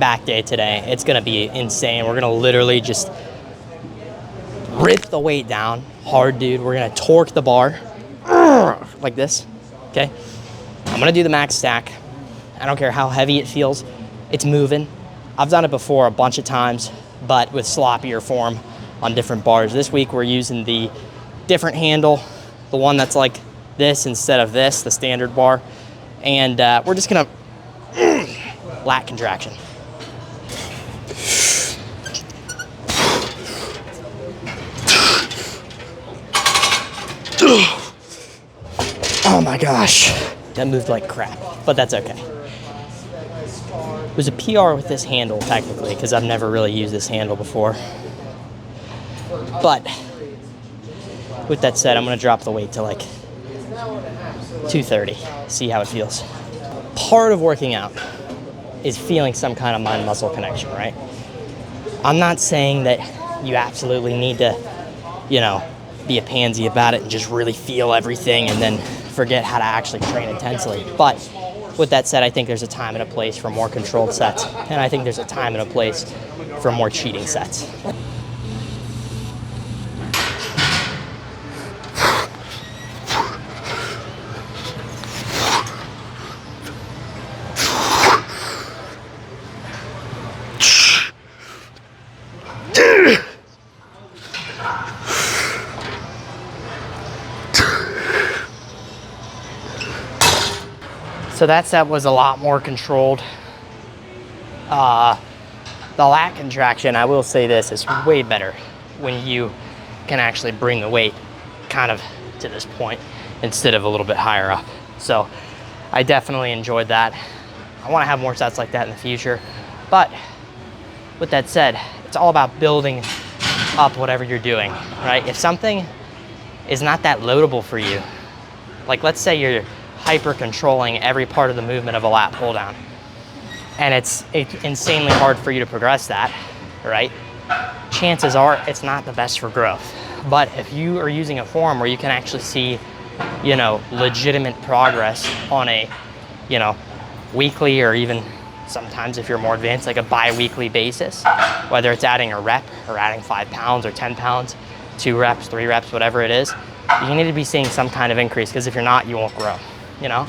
back day today. It's gonna be insane. We're gonna literally just rip the weight down hard, dude. We're gonna torque the bar like this, okay? I'm gonna do the max stack. I don't care how heavy it feels, it's moving. I've done it before a bunch of times, but with sloppier form on different bars. This week we're using the different handle, the one that's like this instead of this, the standard bar. And we're just gonna lat contraction. Oh my gosh, that moved like crap, but that's okay. It was a PR with this handle technically, because I've never really used this handle before. But with that said, I'm gonna drop the weight to like 230, see how it feels. Part of working out is feeling some kind of mind-muscle connection, right? I'm not saying that you absolutely need to, you know, be a pansy about it and just really feel everything and then forget how to actually train intensely. But with that said, I think there's a time and a place for more controlled sets, and I think there's a time and a place for more cheating sets. So that set was a lot more controlled. The lat contraction, I will say this, is way better when you can actually bring the weight kind of to this point instead of a little bit higher up. So I definitely enjoyed that. I want to have more sets like that in the future. But with that said, it's all about building up whatever you're doing, right? If something is not that loadable for you, like let's say you're hyper controlling every part of the movement of a lat pull down, and it's insanely hard for you to progress that, right? Chances are it's not the best for growth. But if you are using a form where you can actually see, you know, legitimate progress on a, you know, weekly or even sometimes if you're more advanced, like a bi-weekly basis, whether it's adding a rep or adding 5 pounds or 10 pounds, 2 reps, 3 reps, whatever it is, you need to be seeing some kind of increase, because if you're not, you won't grow. You know,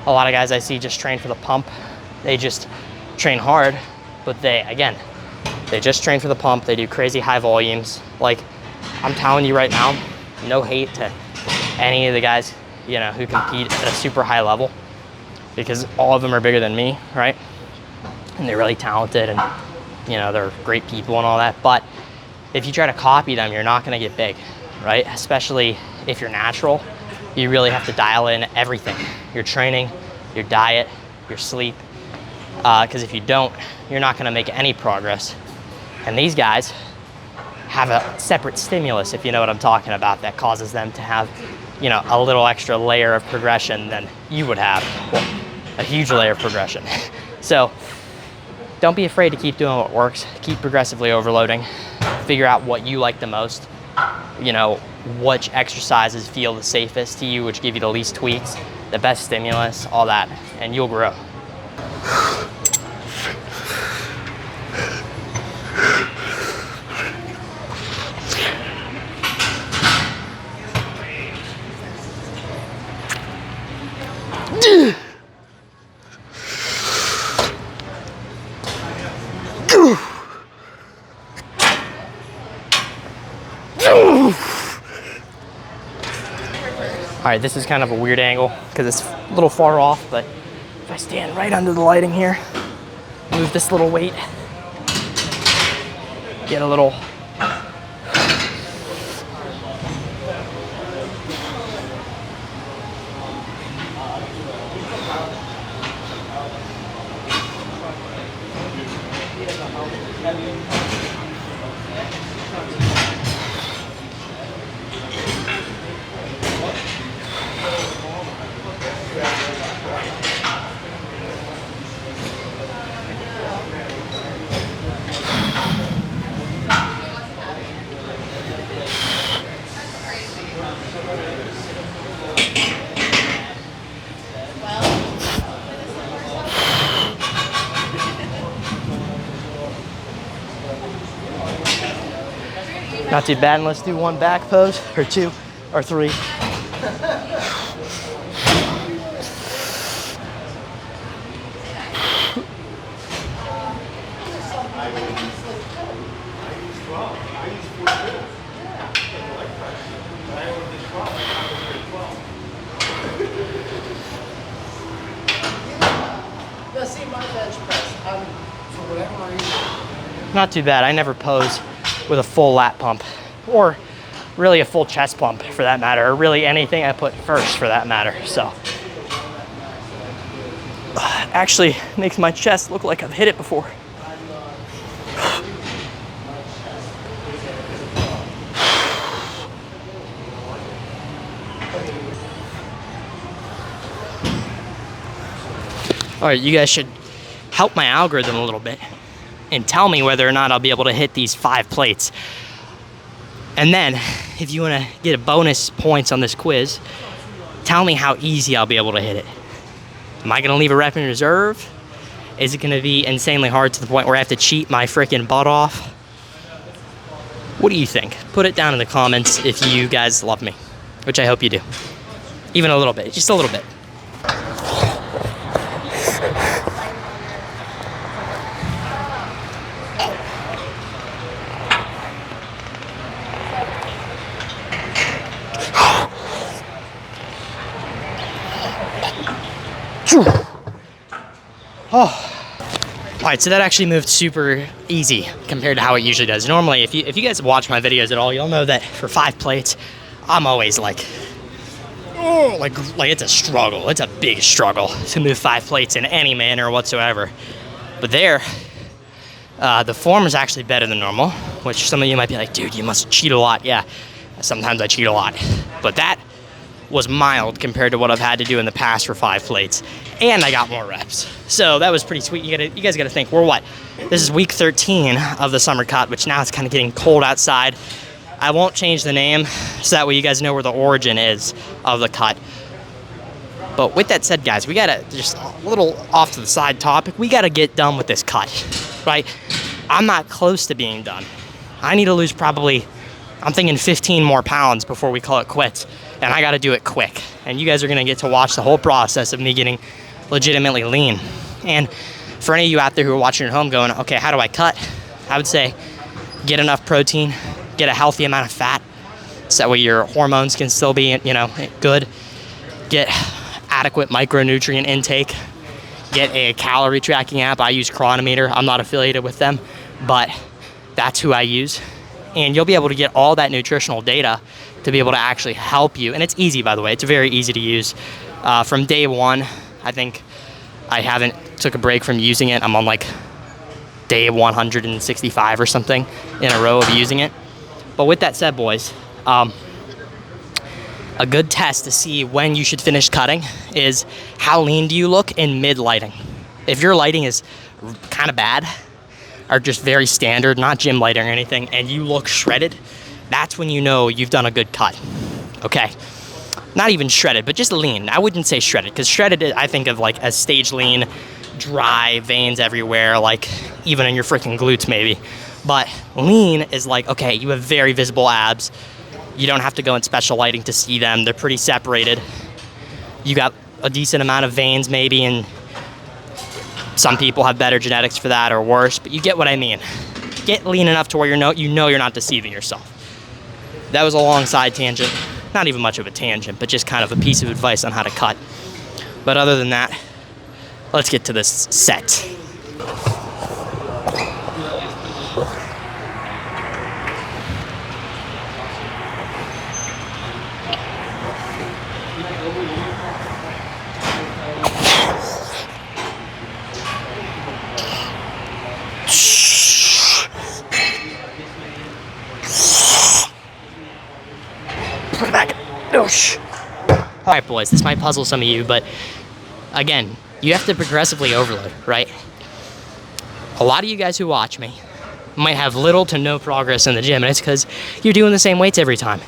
a lot of guys I see just train for the pump. They just train hard, but they just train for the pump. They do crazy high volumes. Like, I'm telling you right now, no hate to any of the guys, you know, who compete at a super high level, because all of them are bigger than me, right? And they're really talented and, you know, they're great people and all that. But if you try to copy them, you're not gonna get big, right? Especially if you're natural. You really have to dial in everything. Your training, your diet, your sleep. Because if you don't, you're not gonna make any progress. And these guys have a separate stimulus, if you know what I'm talking about, that causes them to have, you know, a little extra layer of progression than you would have. Well, a huge layer of progression. So don't be afraid to keep doing what works. Keep progressively overloading. Figure out what you like the most. You know, which exercises feel the safest to you, which give you the least tweaks, the best stimulus, all that, and you'll grow. All right, this is kind of a weird angle because it's a little far off, but if I stand right under the lighting here, move this little weight, get a little Not too bad. And let's do one back pose, or two, or three. Not too bad. I never pose with a full lat pump, or really a full chest pump for that matter, or really anything I put first for that matter. So actually makes my chest look like I've hit it before. All right, you guys should help my algorithm a little bit and tell me whether or not I'll be able to hit these 5 plates. And then, if you wanna get a bonus points on this quiz, tell me how easy I'll be able to hit it. Am I gonna leave a rep in reserve? Is it gonna be insanely hard to the point where I have to cheat my freaking butt off? What do you think? Put it down in the comments if you guys love me, which I hope you do. Even a little bit, just a little bit. Oh. All right, so that actually moved super easy compared to how it usually does. Normally, if you guys watch my videos at all, you'll know that for 5 plates, I'm always like, oh, like it's a struggle. It's a big struggle to move 5 plates in any manner whatsoever. But there, the form is actually better than normal, which some of you might be like, dude, you must cheat a lot. Yeah, sometimes I cheat a lot. But that was mild compared to what I've had to do in the past for 5 plates. And I got more reps. So that was pretty sweet. You guys gotta think, we're what? This is week 13 of the summer cut, which now it's kind of getting cold outside. I won't change the name, so that way you guys know where the origin is of the cut. But with that said, guys, we gotta, just a little off to the side topic, we gotta get done with this cut, right? I'm not close to being done. I need to lose probably, I'm thinking 15 more pounds before we call it quits. And I gotta do it quick. And you guys are gonna get to watch the whole process of me getting legitimately lean. And for any of you out there who are watching at home going, okay, how do I cut? I would say get enough protein, get a healthy amount of fat, so that way your hormones can still be, you know, good. Get adequate micronutrient intake. Get a calorie tracking app. I use Chronometer. I'm not affiliated with them, but that's who I use. And you'll be able to get all that nutritional data to be able to actually help you. And it's easy, by the way. It's very easy to use. From day one, I think I haven't took a break from using it. I'm on like day 165 or something in a row of using it. But with that said, boys, a good test to see when you should finish cutting is how lean do you look in mid-lighting. If your lighting is kind of bad, or just very standard, not gym lighting or anything, and you look shredded, that's when you know you've done a good cut, okay? Not even shredded, but just lean. I wouldn't say shredded, because shredded, I think of like as stage lean, dry, veins everywhere, like even in your freaking glutes maybe. But lean is like, okay, you have very visible abs. You don't have to go in special lighting to see them. They're pretty separated. You got a decent amount of veins maybe, and some people have better genetics for that or worse, but you get what I mean. Get lean enough to where you know you're not deceiving yourself. That was a long side tangent. Not even much of a tangent, but just kind of a piece of advice on how to cut. But other than that, let's get to this set. Put it back. Oosh. All right, boys, this might puzzle some of you, but again, you have to progressively overload, right? A lot of you guys who watch me might have little to no progress in the gym, and it's because you're doing the same weights every time.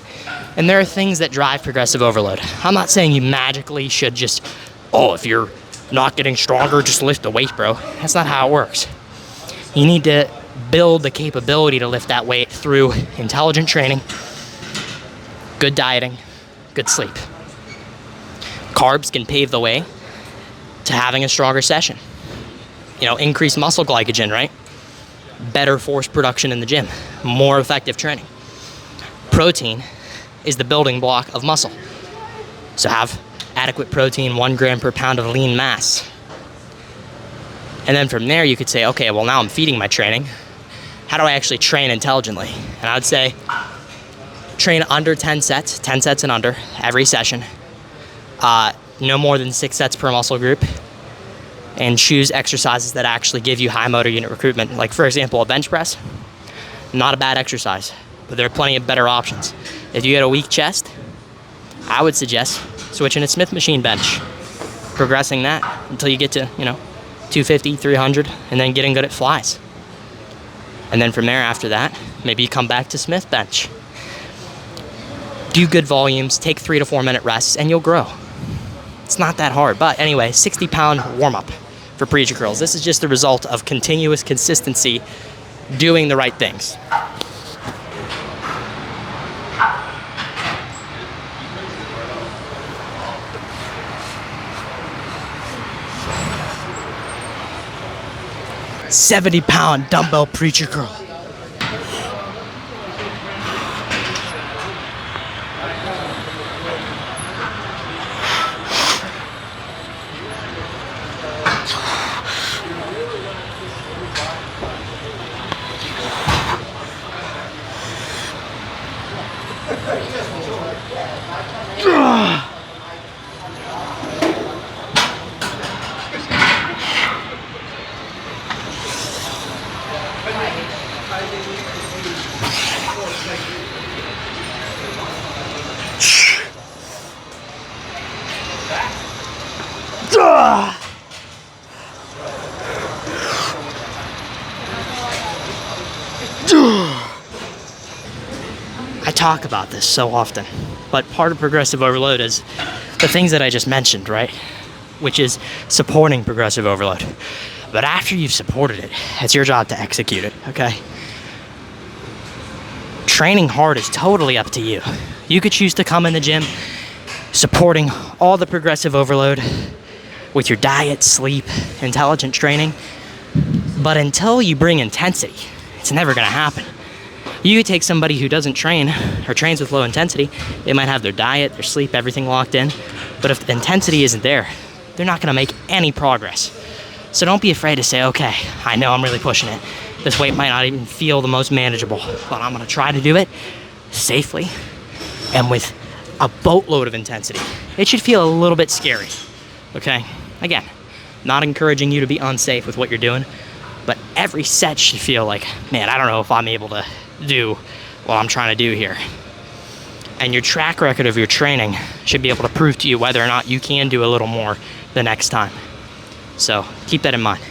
And there are things that drive progressive overload. I'm not saying you magically should just, oh, if you're not getting stronger, just lift the weight, bro. That's not how it works. You need to build the capability to lift that weight through intelligent training, good dieting, good sleep. Carbs can pave the way to having a stronger session. You know, increased muscle glycogen, right? Better force production in the gym, more effective training. Protein is the building block of muscle. So have adequate protein, 1 gram per pound of lean mass. And then from there you could say, okay, well now I'm feeding my training. How do I actually train intelligently? And I would say train under 10 sets and under every session. No more than 6 sets per muscle group. And choose exercises that actually give you high motor unit recruitment. Like for example, a bench press, not a bad exercise, but there are plenty of better options. If you get a weak chest, I would suggest switching to Smith machine bench, progressing that until you get to, 250, 300, and then getting good at flies. And then from there after that, maybe you come back to Smith bench. Do good volumes, take 3 to 4 minute rests, and you'll grow. It's not that hard. But anyway, 60-pound warm-up for preacher curls. This is just the result of continuous consistency doing the right things. $70-pound dumbbell preacher curl. I talk about this so often, but part of progressive overload is the things that I just mentioned, right? Which is supporting progressive overload. But after you've supported it, it's your job to execute it, okay? Training hard is totally up to you. You could choose to come in the gym supporting all the progressive overload with your diet, sleep, intelligent training. But until you bring intensity, it's never gonna happen. You could take somebody who doesn't train or trains with low intensity, they might have their diet, their sleep, everything locked in, but if the intensity isn't there, they're not gonna make any progress. So don't be afraid to say, okay, I know I'm really pushing it. This weight might not even feel the most manageable, but I'm gonna try to do it safely and with a boatload of intensity. It should feel a little bit scary, okay? Again, not encouraging you to be unsafe with what you're doing, but every set should feel like, man, I don't know if I'm able to do what I'm trying to do here. And your track record of your training should be able to prove to you whether or not you can do a little more the next time. So keep that in mind.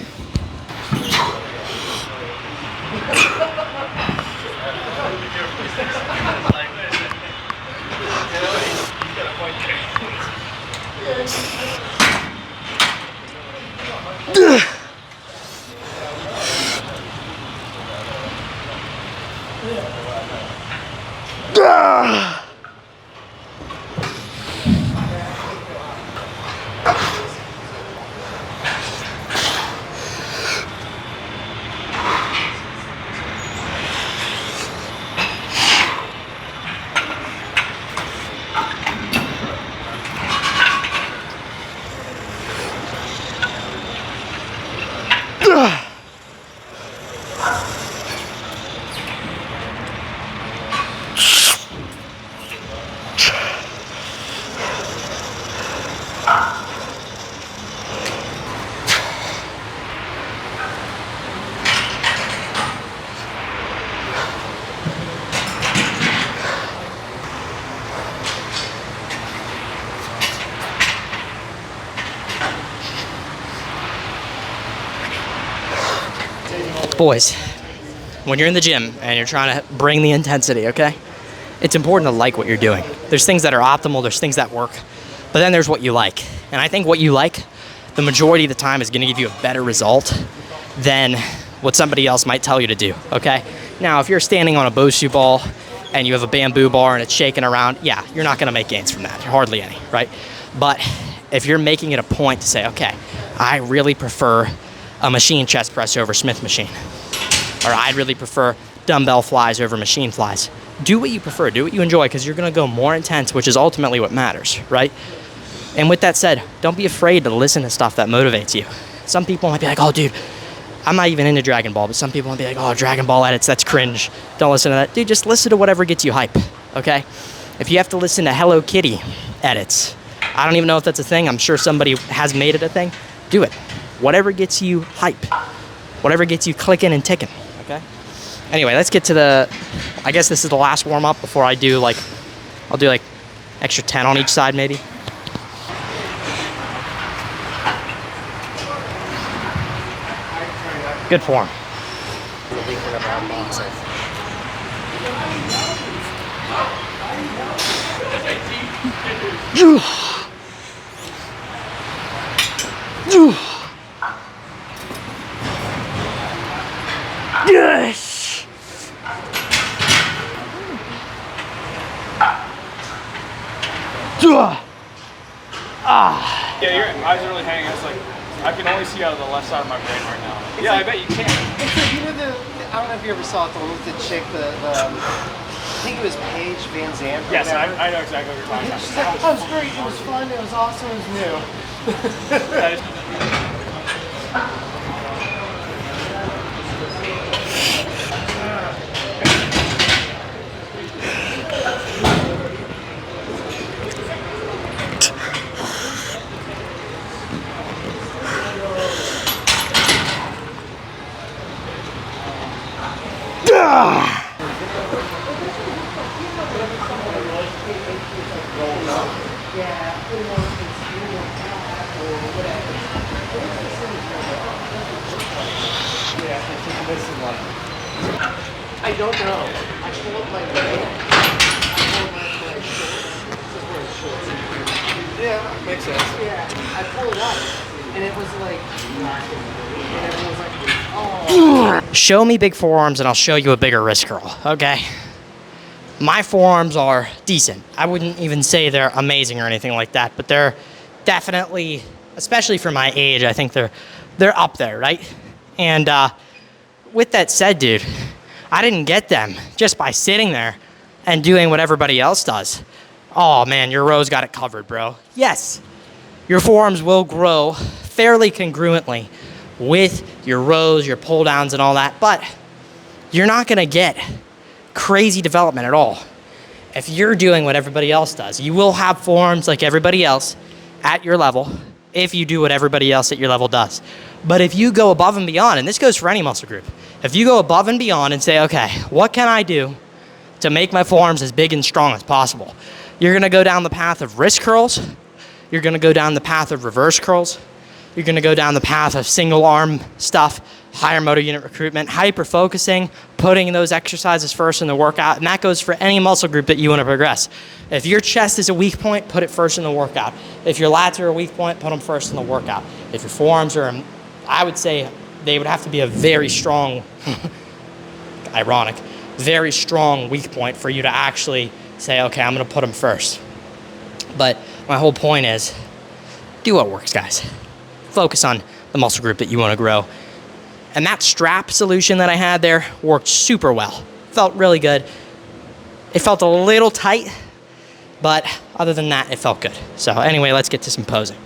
Boys, when you're in the gym and you're trying to bring the intensity, okay? It's important to like what you're doing. There's things that are optimal, there's things that work, but then there's what you like. And I think what you like, the majority of the time, is gonna give you a better result than what somebody else might tell you to do, okay? Now, if you're standing on a Bosu ball and you have a bamboo bar and it's shaking around, yeah, you're not gonna make gains from that, hardly any, right? But if you're making it a point to say, okay, I really prefer a machine chest press over Smith machine, or I'd really prefer dumbbell flies over machine flies. Do what you prefer, do what you enjoy, because you're gonna go more intense, which is ultimately what matters, right? And with that said, don't be afraid to listen to stuff that motivates you. Some people might be like, oh dude, I'm not even into Dragon Ball, but some people might be like, oh, Dragon Ball edits, that's cringe. Don't listen to that. Dude, just listen to whatever gets you hype, okay? If you have to listen to Hello Kitty edits, I don't even know if that's a thing. I'm sure somebody has made it a thing. Do it. Whatever gets you hype. Whatever gets you clicking and ticking, okay? Anyway, let's get to the, I guess this is the last warm up before I do like, I'll do like extra 10 on each side maybe. Good form. Yes. Yeah, your eyes are really hanging. It's like I can only see out of the left side of my brain right now. Yeah, I bet you can. It's like, you know, I don't know if you ever saw it, the chick, I think it was Paige Van Zandt. Yes, I know exactly what you're talking about. She's like, oh, it was great, it was fun, it was awesome, it was new. That is- I don't know. I pulled my leg. Yeah, makes sense. Yeah, I pulled it up, and it was like, and everyone was like, oh. Show me big forearms and I'll show you a bigger wrist curl, okay? My forearms are decent. I wouldn't even say they're amazing or anything like that, but they're definitely, especially for my age, I think they're up there, right? And with that said, dude, I didn't get them just by sitting there and doing what everybody else does. Oh man, your rows got it covered, bro. Yes, your forearms will grow fairly congruently with your rows, your pull downs and all that, but you're not gonna get crazy development at all if you're doing what everybody else does. You will have forearms like everybody else at your level if you do what everybody else at your level does. But if you go above and beyond, and this goes for any muscle group, if you go above and beyond and say, okay, what can I do to make my forearms as big and strong as possible? You're gonna go down the path of wrist curls, you're gonna go down the path of reverse curls, you're gonna go down the path of single arm stuff, higher motor unit recruitment, hyper focusing, putting those exercises first in the workout, and that goes for any muscle group that you wanna progress. If your chest is a weak point, put it first in the workout. If your lats are a weak point, put them first in the workout. If your forearms are, I would say they would have to be a very strong, ironic, very strong weak point for you to actually say, okay, I'm gonna put them first. But my whole point is, do what works, guys. Focus on the muscle group that you wanna grow. And that strap solution that I had there worked super well. Felt really good. It felt a little tight, but other than that, it felt good. So anyway, let's get to some posing.